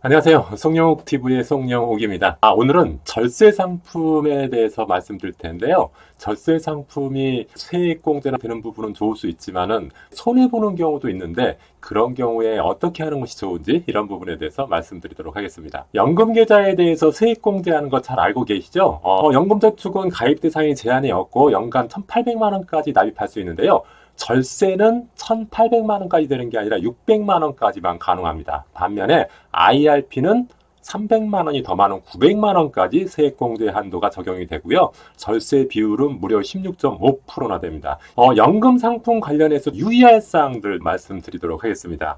안녕하세요. 송영옥TV의 송영옥입니다. 오늘은 절세 상품에 대해서 말씀드릴 텐데요. 절세 상품이 세액공제나 되는 부분은 좋을 수 있지만은 손해보는 경우도 있는데 그런 경우에 어떻게 하는 것이 좋은지 이런 부분에 대해서 말씀드리도록 하겠습니다. 연금계좌에 대해서 세액공제하는 거 잘 알고 계시죠? 연금저축은 가입 대상이 제한이 없고 연간 1,800만 원까지 납입할 수 있는데요. 절세는 1,800만 원까지 되는 게 아니라 600만 원까지만 가능합니다. 반면에 IRP는 300만 원이 더 많은 900만 원까지 세액공제 한도가 적용이 되고요. 절세 비율은 무려 16.5%나 됩니다. 연금 상품 관련해서 유의할 사항들 말씀드리도록 하겠습니다.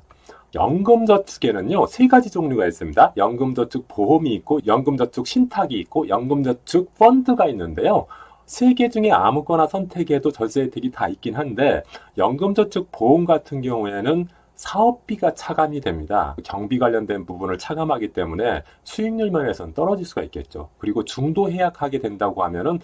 연금저축에는요, 세 가지 종류가 있습니다. 연금저축 보험이 있고, 연금저축 신탁이 있고, 연금저축 펀드가 있는데요. 세 개 중에 아무거나 선택해도 절세 혜택이 다 있긴 한데 연금저축 보험 같은 경우에는 사업비가 차감이 됩니다. 경비 관련된 부분을 차감하기 때문에 수익률 면에서는 떨어질 수가 있겠죠. 그리고 중도 해약하게 된다고 하면은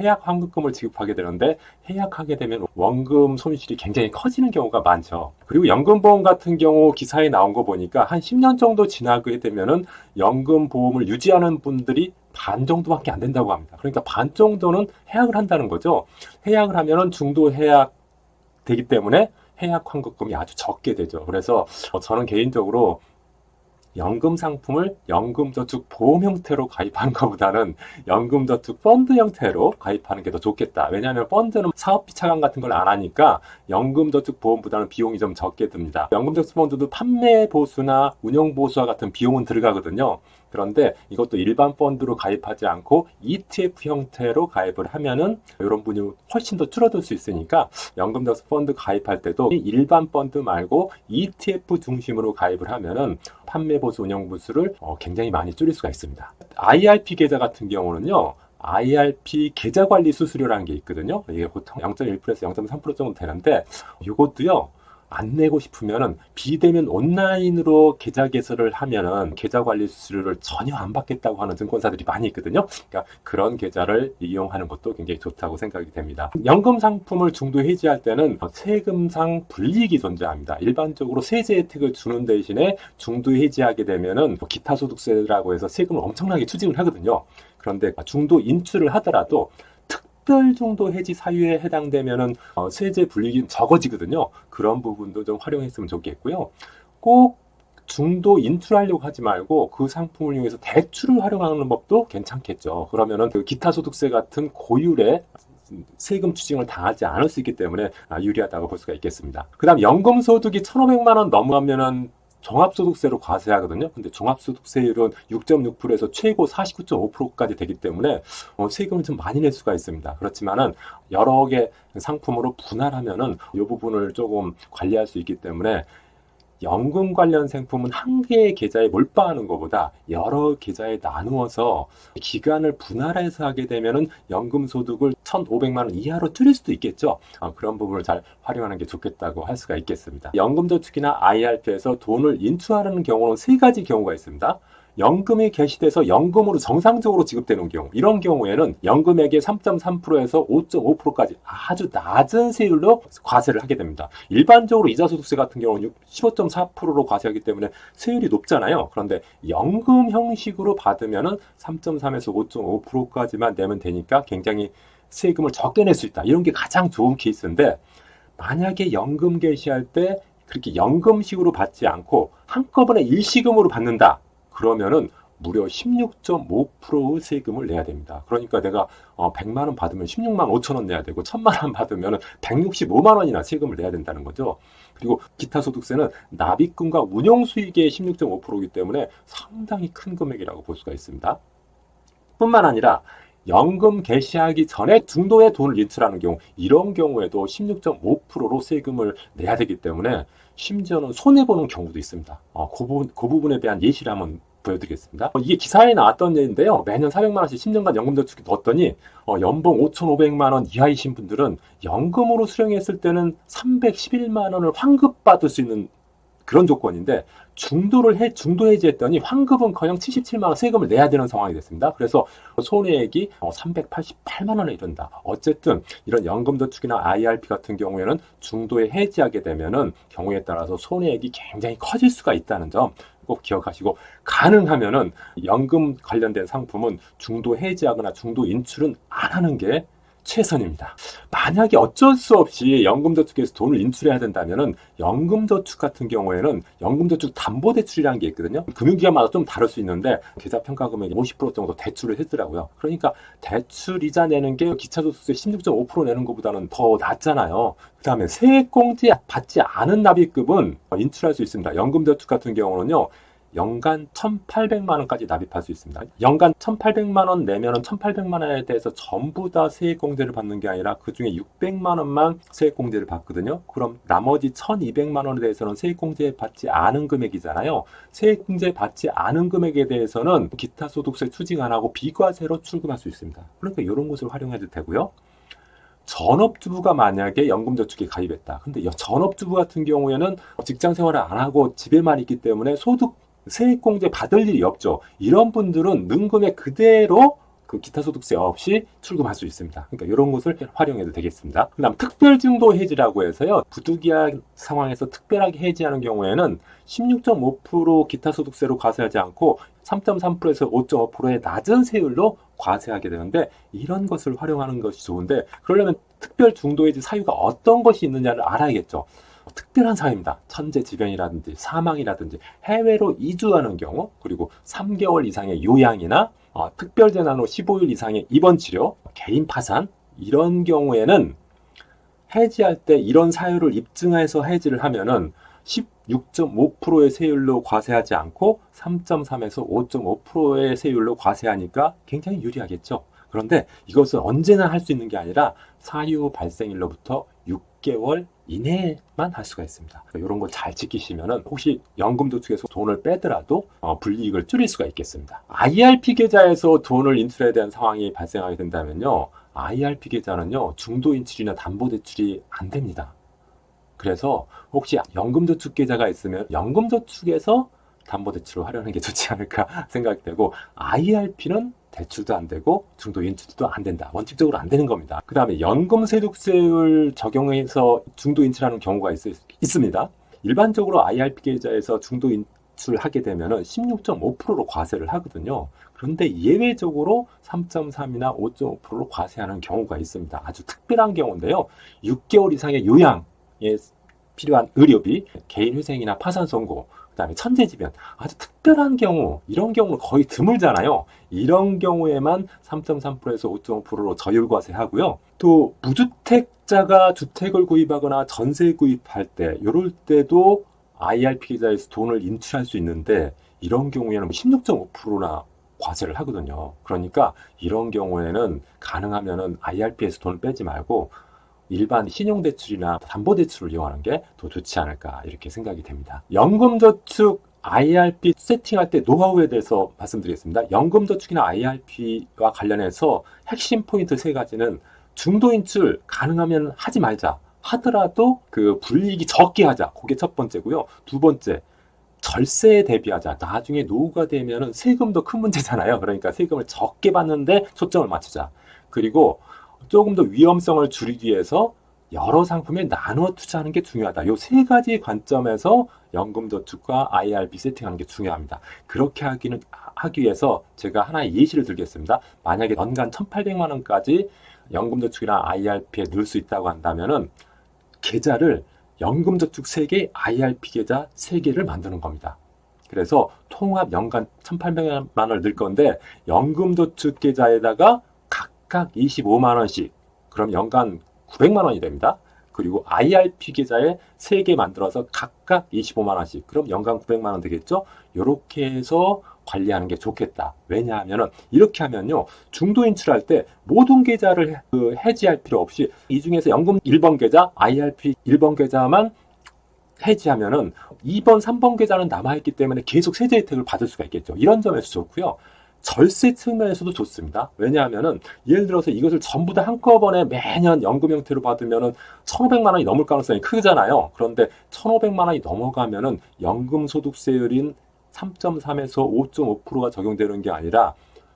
해약 환급금을 지급하게 되는데 해약하게 되면 원금 손실이 굉장히 커지는 경우가 많죠. 그리고 연금보험 같은 경우 기사에 나온 거 보니까 한 10년 정도 지나게 되면은 연금보험을 유지하는 분들이 반 정도밖에 안 된다고 합니다. 그러니까 반 정도는 해약을 한다는 거죠. 해약을 하면은 중도 해약 되기 때문에 해약 환급금이 아주 적게 되죠. 그래서 저는 개인적으로 연금 상품을 연금저축 보험 형태로 가입하는 것보다는 연금저축 펀드 형태로 가입하는 게 더 좋겠다. 왜냐하면 펀드는 사업비 차감 같은 걸 안 하니까 연금저축 보험보다는 비용이 좀 적게 듭니다. 연금저축 펀드도 판매 보수나 운영 보수와 같은 비용은 들어가거든요. 그런데 이것도 일반 펀드로 가입하지 않고 ETF 형태로 가입을 하면은 이런 분이 훨씬 더 줄어들 수 있으니까 연금저축 펀드 가입할 때도 일반 펀드 말고 ETF 중심으로 가입을 하면은 판매 보수 운영 보수를 굉장히 많이 줄일 수가 있습니다. IRP 계좌 같은 경우는요. IRP 계좌 관리 수수료라는 게 있거든요. 이게 보통 0.1%에서 0.3% 정도 되는데 이것도요. 안 내고 싶으면은 비대면 온라인으로 계좌 개설을 하면은 계좌 관리 수수료를 전혀 안 받겠다고 하는 증권사들이 많이 있거든요. 그러니까 그런 계좌를 이용하는 것도 굉장히 좋다고 생각이 됩니다. 연금 상품을 중도 해지할 때는 세금상 불이익이 존재합니다. 일반적으로 세제 혜택을 주는 대신에 중도 해지하게 되면은 기타 소득세라고 해서 세금을 엄청나게 추징을 하거든요. 그런데 중도 인출을 하더라도 특별 중도 해지 사유에 해당되면은 세제 불이익이 적어지거든요. 그런 부분도 좀 활용했으면 좋겠고요. 꼭 중도 인출하려고 하지 말고 그 상품을 이용해서 대출을 활용하는 법도 괜찮겠죠. 그러면은 그 기타 소득세 같은 고율의 세금 추징을 당하지 않을 수 있기 때문에 유리하다고 볼 수가 있겠습니다. 그 다음 연금소득이 1,500만 원 넘어가면은 종합소득세로 과세하거든요. 근데 종합소득세율은 6.6%에서 최고 49.5%까지 되기 때문에 세금을 좀 많이 낼 수가 있습니다. 그렇지만은 여러 개 상품으로 분할하면은 이 부분을 조금 관리할 수 있기 때문에 연금 관련 상품은 한 개의 계좌에 몰빵하는 것보다 여러 계좌에 나누어서 기간을 분할해서 하게 되면은 연금 소득을 1,500만 원 이하로 줄일 수도 있겠죠. 그런 부분을 잘 활용하는 게 좋겠다고 할 수가 있겠습니다. 연금저축이나 IRP에서 돈을 인출하는 경우는 세 가지 경우가 있습니다. 연금이 개시돼서 연금으로 정상적으로 지급되는 경우, 이런 경우에는 연금액의 3.3%에서 5.5%까지 아주 낮은 세율로 과세를 하게 됩니다. 일반적으로 이자소득세 같은 경우는 15.4%로 과세하기 때문에 세율이 높잖아요. 그런데 연금 형식으로 받으면은 3.3에서 5.5%까지만 내면 되니까 굉장히 세금을 적게 낼 수 있다. 이런 게 가장 좋은 케이스인데 만약에 연금 개시할 때 그렇게 연금식으로 받지 않고 한꺼번에 일시금으로 받는다. 그러면은 무려 16.5%의 세금을 내야 됩니다. 그러니까 내가 100만 원 받으면 16만 5천 원 내야 되고 1000만 원 받으면 165만 원이나 세금을 내야 된다는 거죠. 그리고 기타 소득세는 납입금과 운용 수익의 16.5%이기 때문에 상당히 큰 금액이라고 볼 수가 있습니다. 뿐만 아니라 연금 개시하기 전에 중도에 돈을 인출하는 경우, 이런 경우에도 16.5%로 세금을 내야 되기 때문에 심지어는 손해보는 경우도 있습니다. 그 부분에 대한 예시를 한번 보여드리겠습니다. 이게 기사에 나왔던 예인데요. 매년 400만 원씩 10년간 연금저축에 넣었더니 연봉 5,500만 원 이하이신 분들은 연금으로 수령했을 때는 311만 원을 환급받을 수 있는 그런 조건인데 중도 해지했더니 환급은커녕 77만 원 세금을 내야 되는 상황이 됐습니다. 그래서 손해액이 388만 원에 이른다. 어쨌든 이런 연금저축이나 IRP 같은 경우에는 중도에 해지하게 되면은 경우에 따라서 손해액이 굉장히 커질 수가 있다는 점 꼭 기억하시고, 가능하면은 연금 관련된 상품은 중도 해지하거나 중도 인출은 안 하는 게 최선입니다. 만약에 어쩔 수 없이 연금저축에서 돈을 인출해야 된다면은 연금저축 같은 경우에는 연금저축 담보대출이라는 게 있거든요. 금융기관마다 좀 다를 수 있는데 계좌 평가 금액의 50% 정도 대출을 해주더라고요. 그러니까 대출 이자 내는 게 기차소득세 16.5% 내는 것보다는 더 낫잖아요. 그 다음에 세액공제 받지 않은 납입금은 인출할 수 있습니다. 연금저축 같은 경우는요, 연간 1,800만 원까지 납입할 수 있습니다. 연간 1,800만 원 내면은 1,800만 원에 대해서 전부 다 세액공제를 받는 게 아니라 그 중에 600만 원만 세액공제를 받거든요. 그럼 나머지 1,200만 원에 대해서는 세액공제 받지 않은 금액이잖아요. 세액공제 받지 않은 금액에 대해서는 기타 소득세 추징 안 하고 비과세로 출금할 수 있습니다. 그러니까 이런 것을 활용해도 되고요. 전업주부가 만약에 연금저축에 가입했다. 근데 전업주부 같은 경우에는 직장 생활을 안 하고 집에만 있기 때문에 세액공제 받을 일이 없죠. 이런 분들은 능금액 그대로 그 기타 소득세 없이 출금할 수 있습니다. 그러니까 이런 것을 활용해도 되겠습니다. 그 다음 특별증도 해지라고 해서요, 부득이한 상황에서 특별하게 해지하는 경우에는 16.5% 기타 소득세로 과세하지 않고 3.3%에서 5.5%의 낮은 세율로 과세하게 되는데, 이런 것을 활용하는 것이 좋은데, 그러려면 특별중도해지 사유가 어떤 것이 있느냐를 알아야겠죠. 특별한 사유입니다. 천재지변이라든지 사망이라든지 해외로 이주하는 경우, 그리고 3개월 이상의 요양이나 특별재난 후 15일 이상의 입원치료, 개인 파산, 이런 경우에는 해지할 때 이런 사유를 입증해서 해지를 하면은 16.5%의 세율로 과세하지 않고 3.3에서 5.5%의 세율로 과세하니까 굉장히 유리하겠죠. 그런데 이것은 언제나 할 수 있는 게 아니라 사유 발생일로부터 6개월 이내만 할 수가 있습니다. 이런 거 잘 지키시면은 혹시 연금저축에서 돈을 빼더라도 불이익을 줄일 수가 있겠습니다. IRP 계좌에서 돈을 인출해야 되는 상황이 발생하게 된다면요, IRP 계좌는요, 중도 인출이나 담보대출이 안 됩니다. 그래서 혹시 연금저축 계좌가 있으면 연금저축에서 담보대출을 활용하는 게 좋지 않을까 생각이 되고, IRP는 대출도 안 되고 중도 인출도 안 된다. 원칙적으로 안 되는 겁니다. 그 다음에 연금소득세율 적용해서 중도 인출하는 경우가 있습니다. 일반적으로 IRP 계좌에서 중도 인출하게 되면 16.5%로 과세를 하거든요. 그런데 예외적으로 3.3이나 5.5%로 과세하는 경우가 있습니다. 아주 특별한 경우인데요. 6개월 이상의 요양에 필요한 의료비, 개인회생이나 파산선고, 그 다음에 천재지변, 아주 특별한 경우, 이런 경우는 거의 드물잖아요. 이런 경우에만 3.3%에서 5.5%로 저율과세하고요. 또 무주택자가 주택을 구입하거나 전세 구입할 때, 이럴 때도 IRP 계좌에서 돈을 인출할 수 있는데, 이런 경우에는 16.5%나 과세를 하거든요. 그러니까 이런 경우에는 가능하면은 IRP에서 돈을 빼지 말고 일반 신용대출이나 담보대출을 이용하는 게 더 좋지 않을까, 이렇게 생각이 됩니다. 연금저축 IRP 세팅할 때 노하우에 대해서 말씀드리겠습니다. 연금저축이나 IRP와 관련해서 핵심 포인트 3가지는 중도인출 가능하면 하지 말자. 하더라도 그 불이익이 적게 하자. 그게 첫 번째고요. 두 번째, 절세에 대비하자. 나중에 노후가 되면은 세금도 큰 문제잖아요. 그러니까 세금을 적게 받는데 초점을 맞추자. 그리고 조금 더 위험성을 줄이기 위해서 여러 상품에 나눠 투자하는 게 중요하다. 이 3가지 관점에서 연금저축과 IRP 세팅하는 게 중요합니다. 그렇게 하기 위해서 제가 하나의 예시를 들겠습니다. 만약에 연간 1,800만 원까지 연금저축이나 IRP에 넣을 수 있다고 한다면은 계좌를 연금저축 3개, IRP 계좌 3개를 만드는 겁니다. 그래서 통합 연간 1,800만 원을 넣을 건데 연금저축 계좌에다가 각각 25만 원씩, 그럼 연간 900만 원이 됩니다. 그리고 IRP 계좌에 3개 만들어서 각각 25만 원씩, 그럼 연간 900만 원 되겠죠? 이렇게 해서 관리하는 게 좋겠다. 왜냐하면 이렇게 하면요, 중도 인출할 때 모든 계좌를 해지할 필요 없이 이 중에서 연금 1번 계좌, IRP 1번 계좌만 해지하면은 2번, 3번 계좌는 남아있기 때문에 계속 세제 혜택을 받을 수가 있겠죠. 이런 점에서 좋고요. 절세 측면에서도 좋습니다. 왜냐하면은 예를 들어서 이것을 전부 다 한꺼번에 매년 연금 형태로 받으면은 1,500만 원이 넘을 가능성이 크잖아요. 그런데 1,500만 원이 넘어가면은 연금 소득세율인 3.3에서 5.5%가 적용되는 게 아니라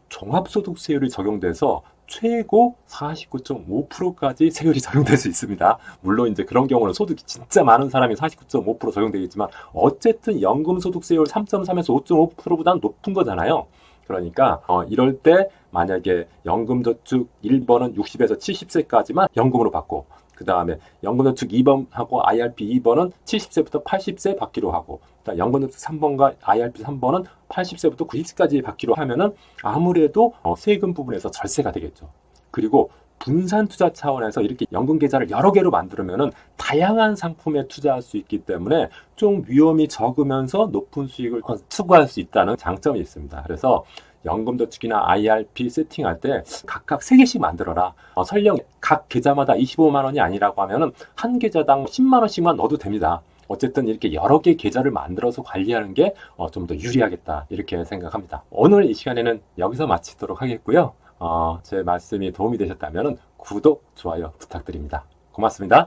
종합소득세율이 적용돼서 최고 49.5%까지 세율이 적용될 수 있습니다. 물론 이제 그런 경우는 소득이 진짜 많은 사람이 49.5% 적용되겠지만 어쨌든 연금소득세율 3.3에서 5.5%보다는 높은 거잖아요. 그러니까 이럴 때 만약에 연금저축 1번은 60에서 70세까지만 연금으로 받고 그 다음에 연금저축 2번하고 IRP 2번은 70세부터 80세 받기로 하고 연금저축 3번과 IRP 3번은 80세부터 90세까지 받기로 하면은 아무래도 세금 부분에서 절세가 되겠죠. 그리고 분산 투자 차원에서 이렇게 연금 계좌를 여러 개로 만들면은 다양한 상품에 투자할 수 있기 때문에 좀 위험이 적으면서 높은 수익을 추구할 수 있다는 장점이 있습니다. 그래서 연금저축이나 IRP 세팅할 때 각각 3개씩 만들어라. 설령 각 계좌마다 25만 원이 아니라고 하면은 한 계좌당 10만 원씩만 넣어도 됩니다. 어쨌든 이렇게 여러 개 계좌를 만들어서 관리하는 게 좀 더 유리하겠다 이렇게 생각합니다. 오늘 이 시간에는 여기서 마치도록 하겠고요. 제 말씀이 도움이 되셨다면 구독, 좋아요 부탁드립니다. 고맙습니다.